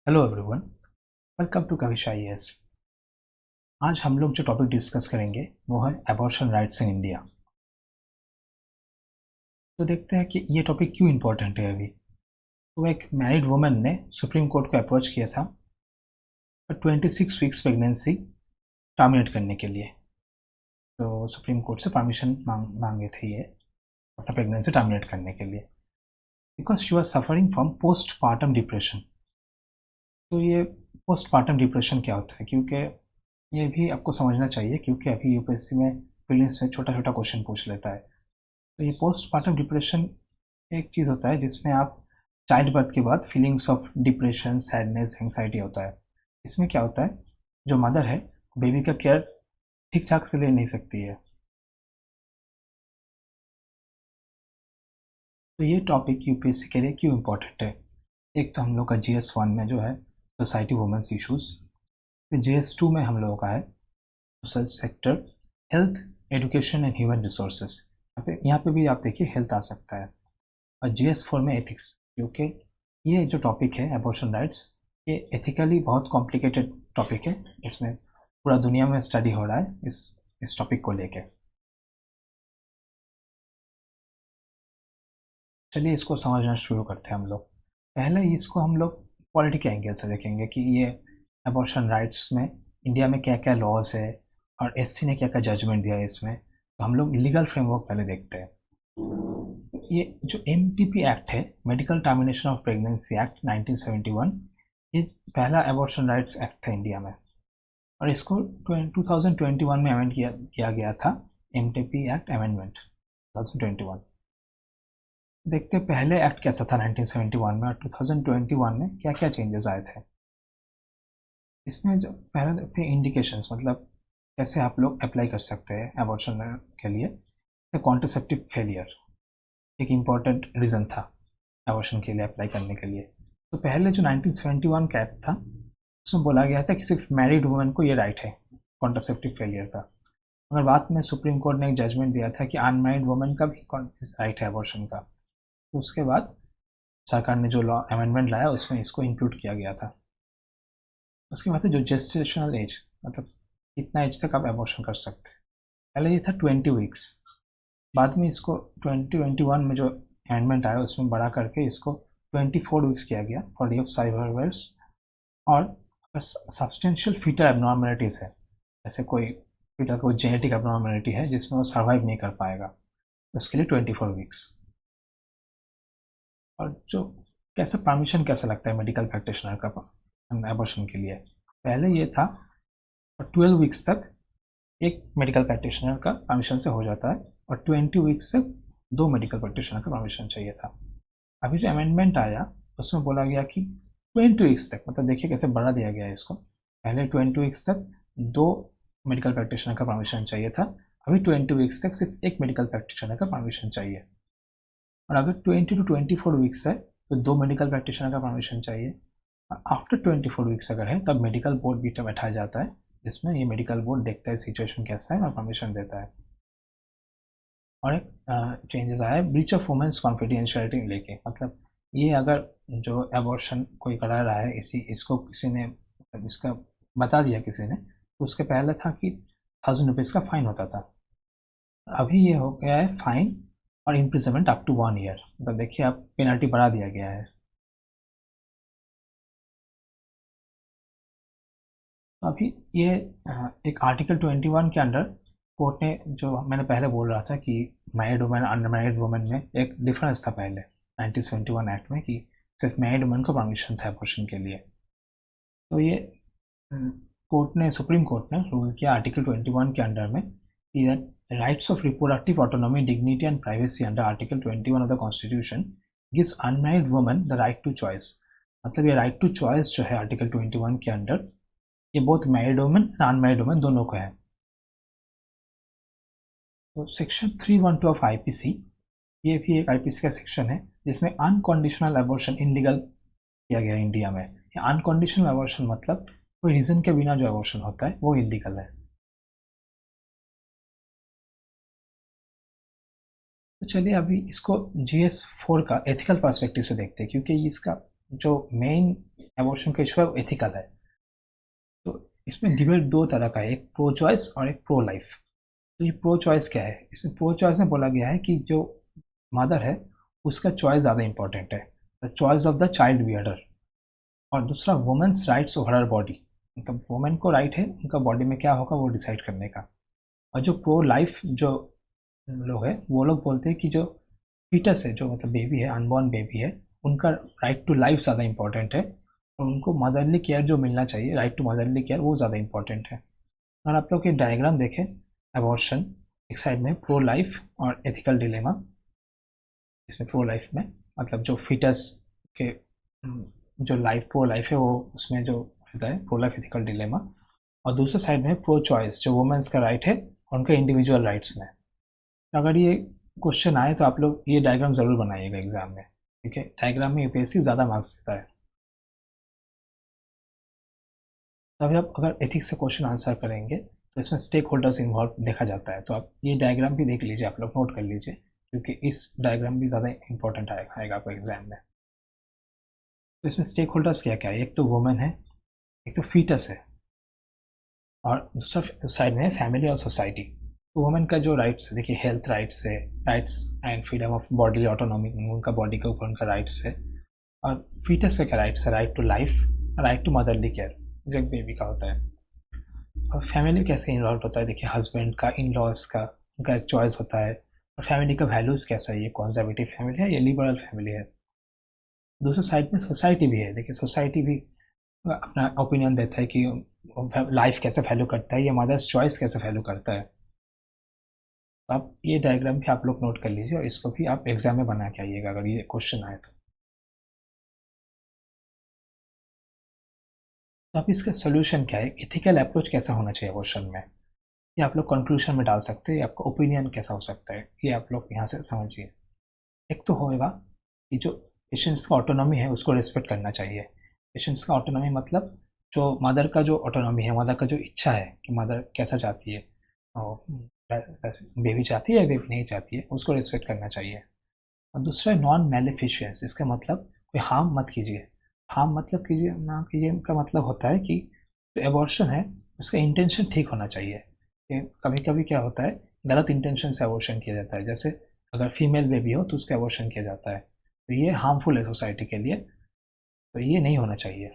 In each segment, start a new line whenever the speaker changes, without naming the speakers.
Hello everyone, welcome to Kavisha IAS. आज हम लोग जो टॉपिक डिस्कस करेंगे वो है अबॉर्शन राइट्स इन इंडिया। तो देखते हैं कि ये टॉपिक क्यों इम्पोर्टेंट है अभी। तो एक मैरिड वुमन ने सुप्रीम कोर्ट को अप्रोच किया था 26 वीक्स प्रेगनेंसी टर्मिनेट करने के लिए। तो सुप्रीम कोर्ट से परमिशन मांगे थे ये अपना प्रेगनेंसी टर्मिनेट करने के लिए, because she was suffering from post partum depression. तो ये पोस्ट पार्टम डिप्रेशन क्या होता है, क्योंकि ये भी आपको समझना चाहिए, क्योंकि अभी यूपीएससी में प्रीलिम्स में छोटा छोटा क्वेश्चन पूछ लेता है। तो ये पोस्टपार्टम डिप्रेशन एक चीज़ होता है जिसमें आप चाइल्ड बर्थ के बाद feelings of depression, sadness, anxiety होता है। इसमें क्या होता है, जो मदर है बेबी का केयर ठीक ठाक से ले नहीं सकती है। तो ये टॉपिक यूपीएससी के लिए क्यों इम्पोर्टेंट है। एक तो हम लोग का GS1 में जो है सोसाइटी वुमेन्स इशूज़, फिर GS2 में हम लोगों का है social sector, health, education and human resources. यहाँ पे भी आप देखिए हेल्थ आ सकता है। और GS4 में एथिक्स, क्योंकि ये जो टॉपिक है अबॉर्शन राइट्स, ये एथिकली बहुत कॉम्प्लिकेटेड टॉपिक है। इसमें पूरा दुनिया में स्टडी हो रहा है इस टॉपिक को लेके। चलिए इसको समझना शुरू करते हैं हम लोग। पहले इसको हम लोग पॉलिटी के एंगल से देखेंगे कि ये अबॉर्शन राइट्स में इंडिया में क्या क्या लॉज है और एससी ने क्या क्या जजमेंट दिया है इसमें। तो हम लोग लीगल फ्रेमवर्क पहले देखते हैं। ये जो MTP एक्ट है, medical termination of pregnancy act 1971, ये पहला अबॉर्शन राइट्स एक्ट है इंडिया में। और इसको 2021 में अमेंड किया गया था। MTP act amendment 2021। देखते हैं पहले एक्ट कैसा था 1971 में और 2021 में क्या क्या चेंजेस आए थे। इसमें जो पहले देखते हैं इंडिकेशंस, मतलब कैसे आप लोग अप्लाई कर सकते हैं अबॉर्शन के लिए। कॉन्ट्रासेप्टिव फेलियर एक इम्पॉर्टेंट रीज़न था अबॉर्शन के लिए अप्लाई करने के लिए। तो पहले जो 1971 का एक्ट था उसमें बोला गया था कि सिर्फ मैरिड वुमेन को ये राइट है कॉन्ट्रासेप्टिव फेलियर का। मगर बाद में सुप्रीम कोर्ट ने एक जजमेंट दिया था कि अनमैरिड वुमेन का भी राइट है अबॉर्शन का। तो उसके बाद सरकार ने जो लॉ अमेंडमेंट लाया उसमें इसको इंक्लूड किया गया था। उसके बाद जो जेस्टेशनल एज, मतलब कितना एज तक आप अबॉर्शन कर सकते हैं। पहले ये था 20 वीक्स, बाद में इसको 2021 में जो अमेंडमेंट आया उसमें बढ़ा करके इसको 24 वीक्स किया गया फॉर डी ऑफ सर्वाइवर्स। और अगर सब्सटेंशियल फीटल एबनॉर्मेलिटीज़ है, जैसे कोई फीटल कोई जेनेटिक एबनॉर्मेलिटी है जिसमें वो सर्वाइव नहीं कर पाएगा, तो उसके लिए 24 वीक्स। और जो कैसा परमिशन कैसा लगता है मेडिकल प्रैक्टिशनर का एबॉर्शन के लिए, पहले ये था 12 वीक्स तक एक मेडिकल प्रैक्टिशनर का परमिशन से हो जाता है, और 20 वीक्स तक 2 मेडिकल प्रैक्टिशनर का परमिशन चाहिए था। अभी जो अमेंडमेंट आया उसमें बोला गया कि 20 वीक्स तक, मतलब देखिए कैसे बढ़ा दिया गया है इसको। पहले 20 वीक्स तक 2 मेडिकल प्रैक्टिशनर का परमिशन चाहिए था, अभी 20 वीक्स तक सिर्फ एक मेडिकल प्रैक्टिशनर का परमिशन चाहिए। और अगर 20 to 24 वीक्स है तो 2 मेडिकल प्रैक्टिशनर का परमिशन चाहिए। और आफ्टर 24 वीक्स अगर है तब मेडिकल बोर्ड भी बैठाया जाता है, जिसमें ये मेडिकल बोर्ड देखता है सिचुएशन कैसा है और परमिशन देता है। और एक चेंजेस आया है ब्रीच ऑफ वुमेन्स कॉन्फिडेंशियलिटी लेके, मतलब ये अगर जो एबॉर्शन कोई करा रहा है इसको किसी ने, मतलब इसका बता दिया किसी ने, तो उसके पहले था कि 1000 रुपीज़ का फाइन होता था, अभी ये हो गया है फाइन और इम्प्रिजनमेंट अप टू 1 ईयर। मतलब देखिए आप पेनल्टी बढ़ा दिया गया है। तो अभी ये एक आर्टिकल 21 के अंडर कोर्ट ने, जो मैंने पहले बोल रहा था कि मैरिड वुमेन अनमैरिड वुमेन में एक डिफरेंस था पहले 1971 एक्ट में कि सिर्फ मैरिड वुमेन को परमिशन था अबॉर्शन के लिए। तो ये कोर्ट ने, सुप्रीम कोर्ट ने रूल किया आर्टिकल 21 के अंडर में कि rights of reproductive autonomy, dignity and privacy under article 21 of the constitution gives unmarried women the right to choice. मतलब ये राइट टू चॉइस जो है आर्टिकल 21 के अंडर, ये बहुत मैरिड वुमेन और अनमैरिड वुमेन दोनों को है। तो सेक्शन 312 ऑफ आईपीसी, ये भी एक आईपीसी का सेक्शन है जिसमें अनकंडीशनल अबॉर्शन इनलीगल किया गया है इंडिया में। अनकंडीशनल अबॉर्शन मतलब कोई रीजन के बिना जो अबॉर्शन होता है वो इलीगल है। तो चलिए अभी इसको GS4 का एथिकल पर्सपेक्टिव से देखते हैं, क्योंकि इसका जो मेन एबॉर्शन का इशू है वो एथिकल है। तो इसमें डिबेट दो तरह का है, एक प्रो चॉइस और एक प्रो लाइफ। तो ये प्रो चॉइस क्या है, इसमें प्रो चॉइस में बोला गया है कि जो मदर है उसका चॉइस ज़्यादा इंपॉर्टेंट है, the choice of the child bearer. और दूसरा women's rights over her body, मतलब वुमेन को राइट है उनका बॉडी में क्या होगा वो डिसाइड करने का। और जो प्रो लाइफ जो लोग हैं वो लोग बोलते हैं कि जो फीटस है, जो मतलब बेबी है, अनबॉर्न बेबी है, उनका राइट टू लाइफ ज़्यादा इंपॉर्टेंट है और उनको मदरली केयर जो मिलना चाहिए, राइट टू मदरली केयर, वो ज़्यादा इंपॉर्टेंट है। और आप लोग ये डायग्राम देखें, अबॉर्शन एक साइड में प्रो लाइफ और एथिकल डिलेमा। इसमें प्रो लाइफ में मतलब जो फीटस के जो लाइफ प्रो लाइफ है वो उसमें जो रहता है प्रो लाइफ एथिकल डिलेमा। और दूसरे साइड में प्रो चॉइस जो वुमेन्स का राइट है और उनके इंडिविजुअल राइट्स में। तो अगर ये क्वेश्चन आए तो आप लोग ये डायग्राम ज़रूर बनाइएगा एग्जाम में, ठीक है। डायग्राम में यूपीएससी ज़्यादा मार्क्स देता है। तो अभी आप अगर एथिक्स से क्वेश्चन आंसर करेंगे तो इसमें स्टेक होल्डर्स इन्वॉल्व देखा जाता है, तो आप ये डायग्राम भी देख लीजिए, आप लोग नोट कर लीजिए, क्योंकि इस डायग्राम भी ज़्यादा इंपॉर्टेंट आएगा आपको एग्जाम में। तो इसमें स्टेक होल्डर्स क्या क्या है, एक तो वुमेन है, एक तो फीटस है, और दूसरा साइड में है फैमिली और सोसाइटी। तो वुमेन का जो राइट्स है, देखिए हेल्थ राइट्स है, rights and freedom of body autonomy, उनका बॉडी के ऊपर उनका राइट्स है। और फीटस का क्या राइट्स है, right to life, right to motherly care जो एक बेबी का होता है। और फैमिली कैसे इन्वॉल्व होता है, देखिए हस्बैंड का, इन लॉज का, उनका एक चॉइस होता है। और फैमिली का वैल्यूज़ कैसा है, ये कंजर्वेटिव फैमिली है, ये लिबरल फैमिली है। दूसरे साइड में सोसाइटी भी है, देखिए सोसाइटी भी अपना ओपिनियन देता है कि लाइफ कैसे वैल्यू करता है, या मदर्स चॉइस कैसे वैल्यू करता है। तो आप ये डायग्राम भी आप लोग नोट कर लीजिए और इसको भी आप एग्जाम में बना के आइएगा अगर ये क्वेश्चन आए तो आप इसका सोल्यूशन क्या है, इथिकल अप्रोच कैसा होना चाहिए क्वेश्चन में, ये आप लोग कंक्लूजन में डाल सकते हैं, आपका ओपिनियन कैसा हो सकता है, ये आप लोग यहाँ से समझिए। एक तो होगा कि जो पेशेंट्स का ऑटोनॉमी है उसको रिस्पेक्ट करना चाहिए। पेशेंट्स का ऑटोनॉमी मतलब जो मदर का जो ऑटोनॉमी है, मदर का जो इच्छा है कि मदर कैसा चाहती है, और बेबी चाहती है या बेबी नहीं चाहती है, उसको रिस्पेक्ट करना चाहिए। और दूसरा है नॉन मैलिफिशियंस, इसका मतलब कोई हार्म मत कीजिए। हार्म मतलब कीजिए ना कीजिए का मतलब होता है कि जो एबॉर्शन है उसका इंटेंशन ठीक होना चाहिए। कि कभी कभी क्या होता है, गलत इंटेंशन से एबॉर्शन किया जाता है, जैसे अगर फीमेल बेबी हो तो उसका एबॉर्शन किया जाता है, तो ये हार्मफुल है सोसाइटी के लिए, तो ये नहीं होना चाहिए।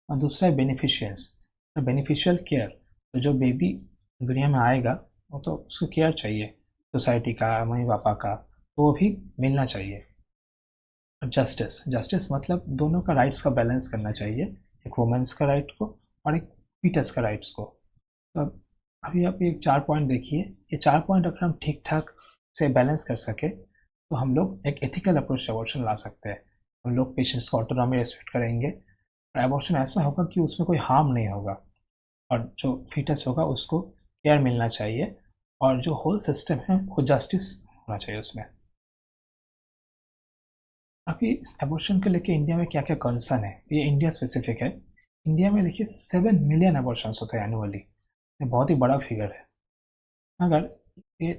और दूसरा है बेनिफिशियंस, तो बेनिफिशियल केयर, तो जो बेबी दुनिया में आएगा वो तो उसको केयर चाहिए, सोसाइटी का, मम्मी पापा का, तो वो भी मिलना चाहिए। जस्टिस, जस्टिस मतलब दोनों का राइट्स का बैलेंस करना चाहिए, एक वुमेन्स का राइट को और एक फीटस का राइट्स को। तो अभी आप ये 4 पॉइंट देखिए, ये 4 पॉइंट अगर हम ठीक ठाक से बैलेंस कर सके तो हम लोग एक एथिकल अप्रोच से अबॉर्शन ला सकते हैं। हम लोग पेशेंट्स को ऑटोनॉमी रेस्पेक्ट करेंगे और अबॉर्शन ऐसा होगा कि उसमें कोई हार्म नहीं होगा, और जो फीटस होगा उसको केयर मिलना चाहिए, और जो होल सिस्टम है वो जस्टिस होना चाहिए उसमें। अभी इस अबॉर्शन को लेके इंडिया में क्या क्या कंसर्न है, ये इंडिया स्पेसिफिक है। इंडिया में देखिए 7 मिलियन अबॉर्शंस होते हैं एनुअली, ये बहुत ही बड़ा फिगर है। मगर ये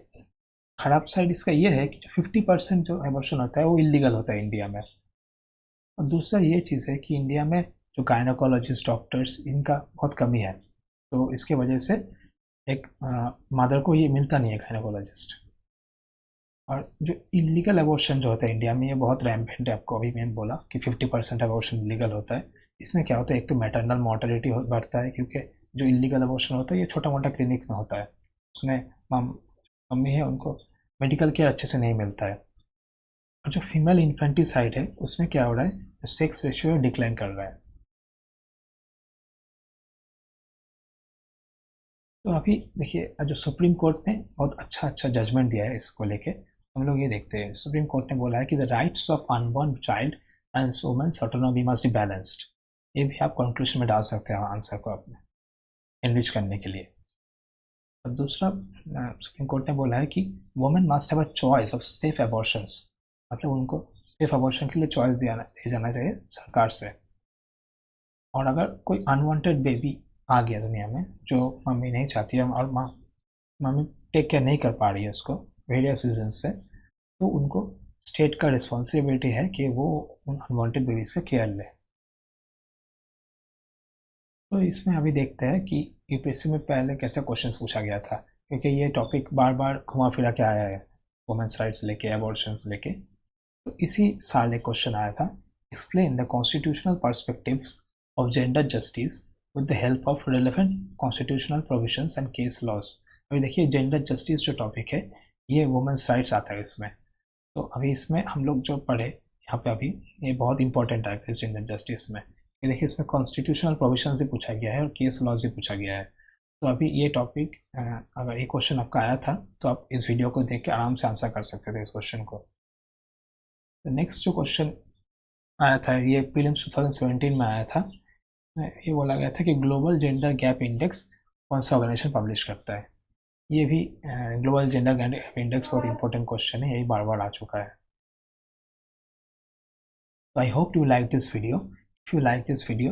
खराब साइड इसका ये है कि जो 50% जो अबॉर्शन होता है वो इलीगल होता है इंडिया में। और दूसरा ये चीज़ है कि इंडिया में जो गायनोकोलॉजिस्ट डॉक्टर्स इनका बहुत कमी है, तो इसके वजह से एक मदर को ये मिलता नहीं है गायनोकोलॉजिस्ट। और जो इलीगल अबॉर्शन जो होता है इंडिया में ये बहुत रैम्पेंट है, आपको अभी मैंने बोला कि 50% अबॉर्शन इलीगल होता है। इसमें क्या होता है, एक तो मैटरनल मॉर्टेलिटी बढ़ता है, क्योंकि जो इलीगल अबॉर्शन होता है ये छोटा मोटा क्लिनिक में होता है, उसमें मम्मी है उनको मेडिकल केयर अच्छे से नहीं मिलता है। और जो फीमेल इन्फेंटिसाइड है उसमें क्या हो रहा है, जो सेक्स रेशियो डिक्लाइन कर रहा है। तो अभी देखिए जो सुप्रीम कोर्ट ने बहुत अच्छा अच्छा जजमेंट दिया है इसको लेके, हम लोग ये देखते हैं। सुप्रीम कोर्ट ने बोला है कि the rights of unborn child and women's autonomy must be balanced. ये भी आप कंक्लूजन में डाल सकते हैं आंसर को अपने एनरिच करने के लिए। और दूसरा सुप्रीम कोर्ट ने बोला है कि women must have a choice of safe abortions, मतलब उनको सेफ अबॉर्शन के लिए चॉइस दिया जाना चाहिए सरकार से। और अगर कोई अनवांटेड बेबी आ गया दुनिया में जो मम्मी नहीं चाहती है, और मम्मी टेक केयर नहीं कर पा रही है उसको वेरियस रीजन से, तो उनको स्टेट का रिस्पॉन्सिबिलिटी है कि वो उन अनवांटेड बेबीज का केयर ले। तो इसमें अभी देखते हैं कि यूपीएससी में पहले कैसे क्वेश्चंस पूछा गया था, क्योंकि ये टॉपिक बार बार घुमा फिरा के आया है वुमेन्स राइट्स लेके, एबॉर्शंस लेके। तो इसी साल एक क्वेश्चन आया था, explain the constitutional perspectives of gender justice with the help of relevant constitutional provisions and case laws. अभी देखिए जेंडर जस्टिस जो टॉपिक है ये वुमेन्स राइट्स आता है इसमें। तो अभी इसमें हम लोग जो पढ़े यहाँ पे अभी, ये बहुत इंपॉर्टेंट है इस जेंडर जस्टिस में। ये देखिए इसमें कॉन्स्टिट्यूशनल प्रोविजन से पूछा गया है और केस लॉ से पूछा गया है। तो अभी ये टॉपिक, अगर ये क्वेश्चन आपका आया था तो आप इस वीडियो को देख के आराम से आंसर कर सकते थे इस क्वेश्चन को। तो नेक्स्ट जो क्वेश्चन आया था ये प्रीलिम्स 2017 में आया था। ये बोला गया था कि ग्लोबल जेंडर गैप इंडेक्स कौन सा ऑर्गेनाइजेशन पब्लिश करता है। ये भी ग्लोबल जेंडर गैप इंडेक्स बहुत इंपॉर्टेंट क्वेश्चन है, यही बार बार आ चुका है। So I hope you like this video. If you like this video,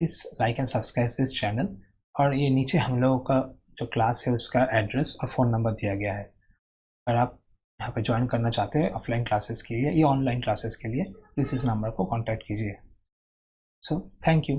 please like and subscribe this channel. और ये नीचे हम लोगों का जो क्लास है उसका एड्रेस और फ़ोन नंबर दिया गया है। अगर आप यहाँ पे ज्वाइन करना चाहते हैं ऑफलाइन क्लासेस के लिए या ऑनलाइन क्लासेस के लिए, प्लीज़ इस नंबर को कॉन्टैक्ट कीजिए। So thank you.